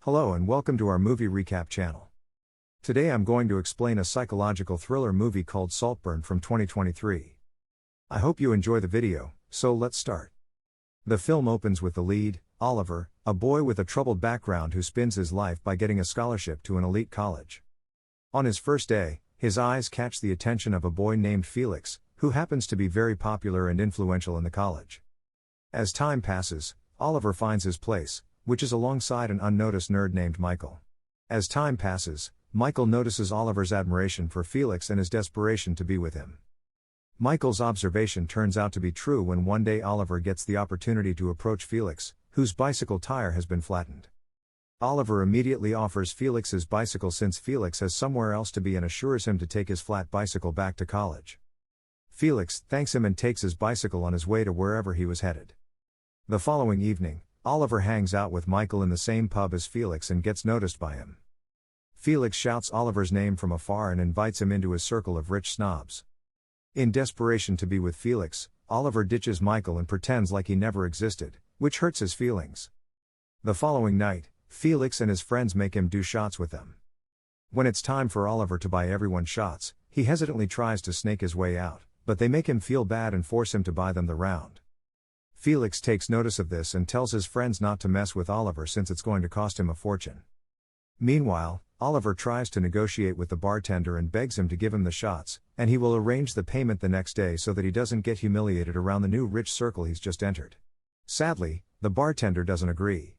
Hello and welcome to our movie recap channel. Today I'm going to explain a psychological thriller movie called Saltburn from 2023. I hope you enjoy the video, so let's start. The film opens with the lead, Oliver, a boy with a troubled background who spends his life by getting a scholarship to an elite college. On his first day, his eyes catch the attention of a boy named Felix, who happens to be very popular and influential in the college. As time passes, Oliver finds his place, which is alongside an unnoticed nerd named Michael. As time passes, Michael notices Oliver's admiration for Felix and his desperation to be with him. Michael's observation turns out to be true when one day Oliver gets the opportunity to approach Felix, whose bicycle tire has been flattened. Oliver immediately offers Felix his bicycle since Felix has somewhere else to be and assures him to take his flat bicycle back to college. Felix thanks him and takes his bicycle on his way to wherever he was headed. The following evening, Oliver hangs out with Michael in the same pub as Felix and gets noticed by him. Felix shouts Oliver's name from afar and invites him into his circle of rich snobs. In desperation to be with Felix, Oliver ditches Michael and pretends like he never existed, which hurts his feelings. The following night, Felix and his friends make him do shots with them. When it's time for Oliver to buy everyone shots, he hesitantly tries to snake his way out, but they make him feel bad and force him to buy them the round. Felix takes notice of this and tells his friends not to mess with Oliver since it's going to cost him a fortune. Meanwhile, Oliver tries to negotiate with the bartender and begs him to give him the shots, and he will arrange the payment the next day so that he doesn't get humiliated around the new rich circle he's just entered. Sadly, the bartender doesn't agree.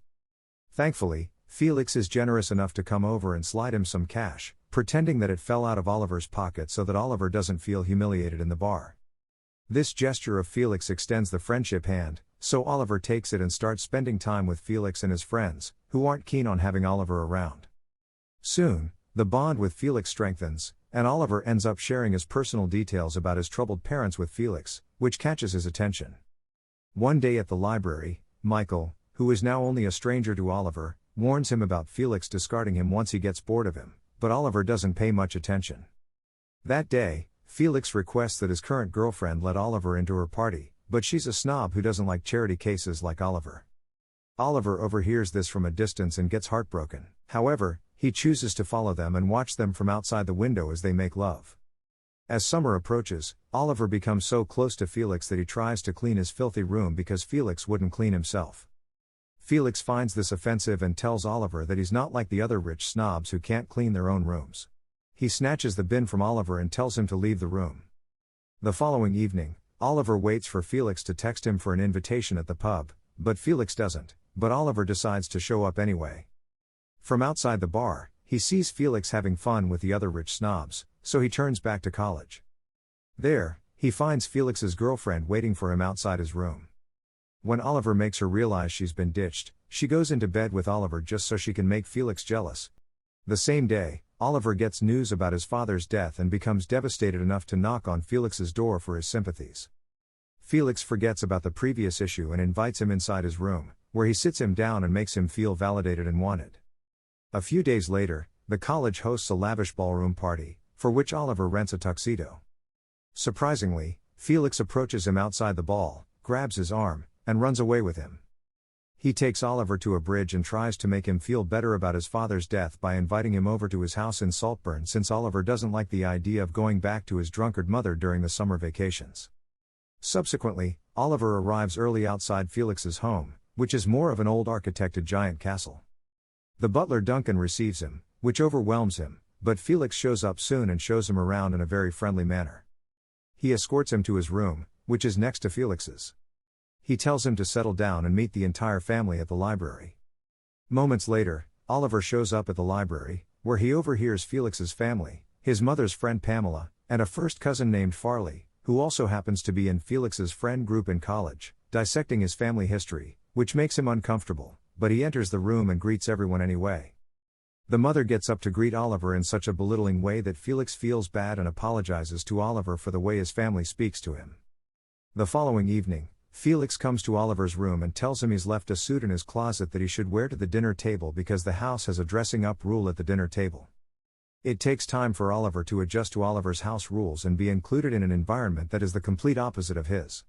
Thankfully, Felix is generous enough to come over and slide him some cash, pretending that it fell out of Oliver's pocket so that Oliver doesn't feel humiliated in the bar. This gesture of Felix extends the friendship hand, so Oliver takes it and starts spending time with Felix and his friends, who aren't keen on having Oliver around. Soon, the bond with Felix strengthens, and Oliver ends up sharing his personal details about his troubled parents with Felix, which catches his attention. One day at the library, Michael, who is now only a stranger to Oliver, warns him about Felix discarding him once he gets bored of him, but Oliver doesn't pay much attention. That day, Felix requests that his current girlfriend let Oliver into her party, but she's a snob who doesn't like charity cases like Oliver. Oliver overhears this from a distance and gets heartbroken. However, he chooses to follow them and watch them from outside the window as they make love. As summer approaches, Oliver becomes so close to Felix that he tries to clean his filthy room because Felix wouldn't clean himself. Felix finds this offensive and tells Oliver that he's not like the other rich snobs who can't clean their own rooms. He snatches the bin from Oliver and tells him to leave the room. The following evening, Oliver waits for Felix to text him for an invitation at the pub, but Felix doesn't, but Oliver decides to show up anyway. From outside the bar, he sees Felix having fun with the other rich snobs, so he turns back to college. There, he finds Felix's girlfriend waiting for him outside his room. When Oliver makes her realize she's been ditched, she goes into bed with Oliver just so she can make Felix jealous. The same day, Oliver gets news about his father's death and becomes devastated enough to knock on Felix's door for his sympathies. Felix forgets about the previous issue and invites him inside his room, where he sits him down and makes him feel validated and wanted. A few days later, the college hosts a lavish ballroom party, for which Oliver rents a tuxedo. Surprisingly, Felix approaches him outside the ball, grabs his arm, and runs away with him. He takes Oliver to a bridge and tries to make him feel better about his father's death by inviting him over to his house in Saltburn since Oliver doesn't like the idea of going back to his drunkard mother during the summer vacations. Subsequently, Oliver arrives early outside Felix's home, which is more of an old architected giant castle. The butler Duncan receives him, which overwhelms him, but Felix shows up soon and shows him around in a very friendly manner. He escorts him to his room, which is next to Felix's. He tells him to settle down and meet the entire family at the library. Moments later, Oliver shows up at the library, where he overhears Felix's family, his mother's friend Pamela, and a first cousin named Farley, who also happens to be in Felix's friend group in college, dissecting his family history, which makes him uncomfortable, but he enters the room and greets everyone anyway. The mother gets up to greet Oliver in such a belittling way that Felix feels bad and apologizes to Oliver for the way his family speaks to him. The following evening, Felix comes to Oliver's room and tells him he's left a suit in his closet that he should wear to the dinner table because the house has a dressing up rule at the dinner table. It takes time for Oliver to adjust to Oliver's house rules and be included in an environment that is the complete opposite of his.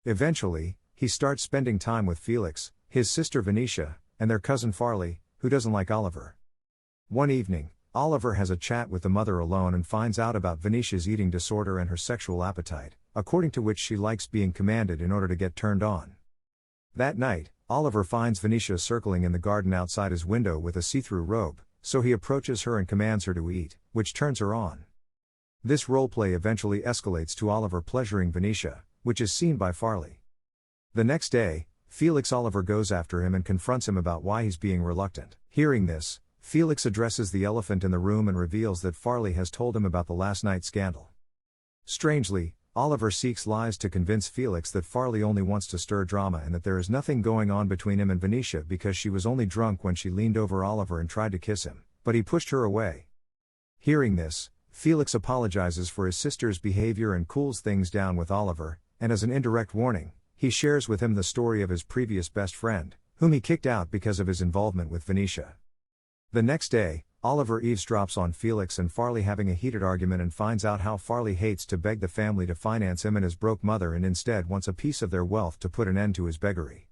Eventually, he starts spending time with Felix, his sister Venetia, and their cousin Farley, who doesn't like Oliver. One evening, Oliver has a chat with the mother alone and finds out about Venetia's eating disorder and her sexual appetite, according to which she likes being commanded in order to get turned on. That night, Oliver finds Venetia circling in the garden outside his window with a see-through robe, so he approaches her and commands her to eat, which turns her on. This roleplay eventually escalates to Oliver pleasuring Venetia, which is seen by Farley. The next day, Felix Oliver goes after him and confronts him about why he's being reluctant. Hearing this, Felix addresses the elephant in the room and reveals that Farley has told him about the last night's scandal. Strangely, Oliver seeks lies to convince Felix that Farley only wants to stir drama and that there is nothing going on between him and Venetia because she was only drunk when she leaned over Oliver and tried to kiss him, but he pushed her away. Hearing this, Felix apologizes for his sister's behavior and cools things down with Oliver, and as an indirect warning, he shares with him the story of his previous best friend, whom he kicked out because of his involvement with Venetia. The next day, Oliver eavesdrops on Felix and Farley having a heated argument and finds out how Farley hates to beg the family to finance him and his broke mother and instead wants a piece of their wealth to put an end to his beggary.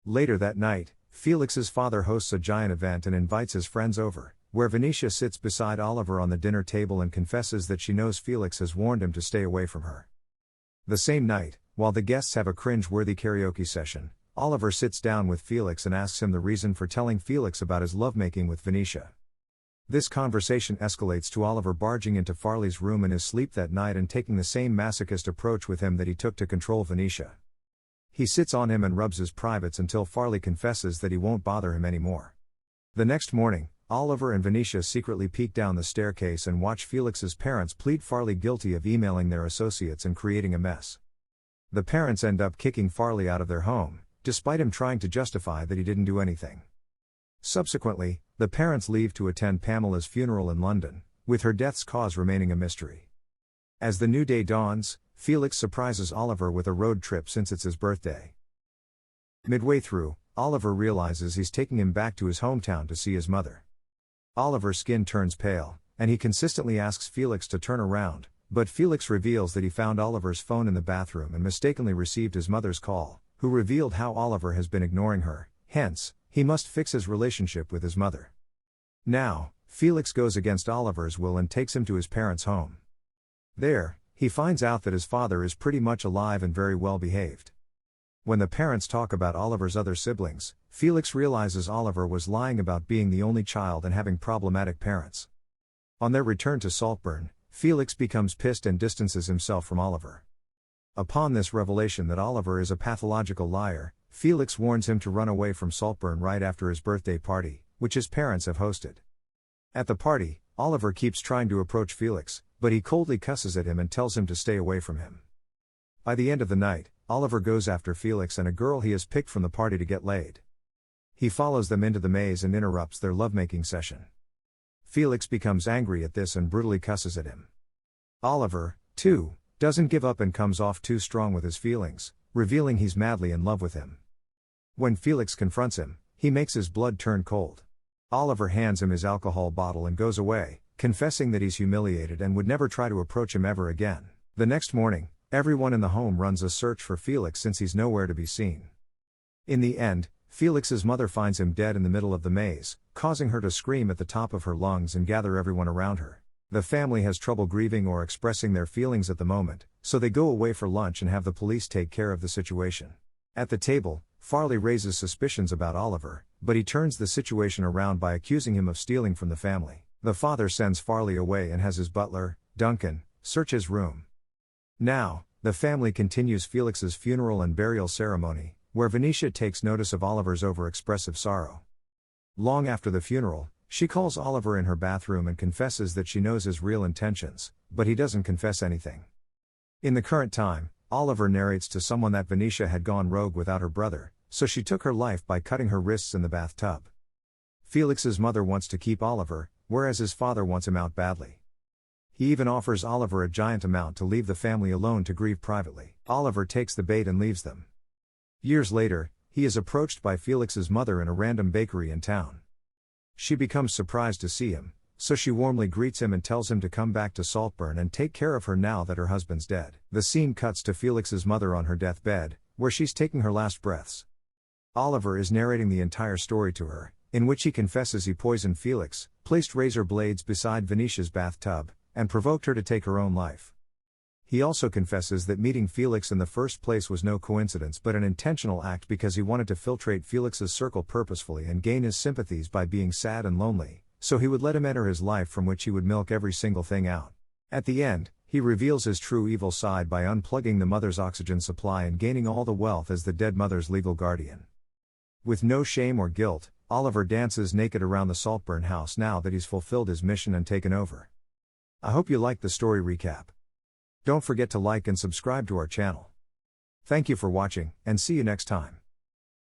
Later that night, Felix's father hosts a giant event and invites his friends over, where Venetia sits beside Oliver on the dinner table and confesses that she knows Felix has warned him to stay away from her. The same night, while the guests have a cringe-worthy karaoke session, Oliver sits down with Felix and asks him the reason for telling Felix about his lovemaking with Venetia. This conversation escalates to Oliver barging into Farley's room in his sleep that night and taking the same masochist approach with him that he took to control Venetia. He sits on him and rubs his privates until Farley confesses that he won't bother him anymore. The next morning, Oliver and Venetia secretly peek down the staircase and watch Felix's parents plead Farley guilty of emailing their associates and creating a mess. The parents end up kicking Farley out of their home, despite him trying to justify that he didn't do anything. Subsequently, the parents leave to attend Pamela's funeral in London, with her death's cause remaining a mystery. As the new day dawns, Felix surprises Oliver with a road trip since it's his birthday. Midway through, Oliver realizes he's taking him back to his hometown to see his mother. Oliver's skin turns pale, and he consistently asks Felix to turn around, but Felix reveals that he found Oliver's phone in the bathroom and mistakenly received his mother's call, who revealed how Oliver has been ignoring her, hence, he must fix his relationship with his mother. Now, Felix goes against Oliver's will and takes him to his parents' home. There, he finds out that his father is pretty much alive and very well behaved. When the parents talk about Oliver's other siblings, Felix realizes Oliver was lying about being the only child and having problematic parents. On their return to Saltburn, Felix becomes pissed and distances himself from Oliver. Upon this revelation that Oliver is a pathological liar, Felix warns him to run away from Saltburn right after his birthday party, which his parents have hosted. At the party, Oliver keeps trying to approach Felix, but he coldly cusses at him and tells him to stay away from him. By the end of the night, Oliver goes after Felix and a girl he has picked from the party to get laid. He follows them into the maze and interrupts their lovemaking session. Felix becomes angry at this and brutally cusses at him. Oliver, too, doesn't give up and comes off too strong with his feelings, revealing he's madly in love with him. When Felix confronts him, he makes his blood turn cold. Oliver hands him his alcohol bottle and goes away, confessing that he's humiliated and would never try to approach him ever again. The next morning, everyone in the home runs a search for Felix since he's nowhere to be seen. In the end, Felix's mother finds him dead in the middle of the maze, causing her to scream at the top of her lungs and gather everyone around her. The family has trouble grieving or expressing their feelings at the moment, so they go away for lunch and have the police take care of the situation. At the table, Farley raises suspicions about Oliver, but he turns the situation around by accusing him of stealing from the family. The father sends Farley away and has his butler, Duncan, search his room. Now, the family continues Felix's funeral and burial ceremony, where Venetia takes notice of Oliver's overexpressive sorrow. Long after the funeral, she calls Oliver in her bathroom and confesses that she knows his real intentions, but he doesn't confess anything. In the current time, Oliver narrates to someone that Venetia had gone rogue without her brother, so she took her life by cutting her wrists in the bathtub. Felix's mother wants to keep Oliver, whereas his father wants him out badly. He even offers Oliver a giant amount to leave the family alone to grieve privately. Oliver takes the bait and leaves them. Years later, he is approached by Felix's mother in a random bakery in town. She becomes surprised to see him, so she warmly greets him and tells him to come back to Saltburn and take care of her now that her husband's dead. The scene cuts to Felix's mother on her deathbed, where she's taking her last breaths. Oliver is narrating the entire story to her, in which he confesses he poisoned Felix, placed razor blades beside Venetia's bathtub, and provoked her to take her own life. He also confesses that meeting Felix in the first place was no coincidence but an intentional act because he wanted to filtrate Felix's circle purposefully and gain his sympathies by being sad and lonely, so he would let him enter his life from which he would milk every single thing out. At the end, he reveals his true evil side by unplugging the mother's oxygen supply and gaining all the wealth as the dead mother's legal guardian. With no shame or guilt, Oliver dances naked around the Saltburn house now that he's fulfilled his mission and taken over. I hope you liked the story recap. Don't forget to like and subscribe to our channel. Thank you for watching, and see you next time.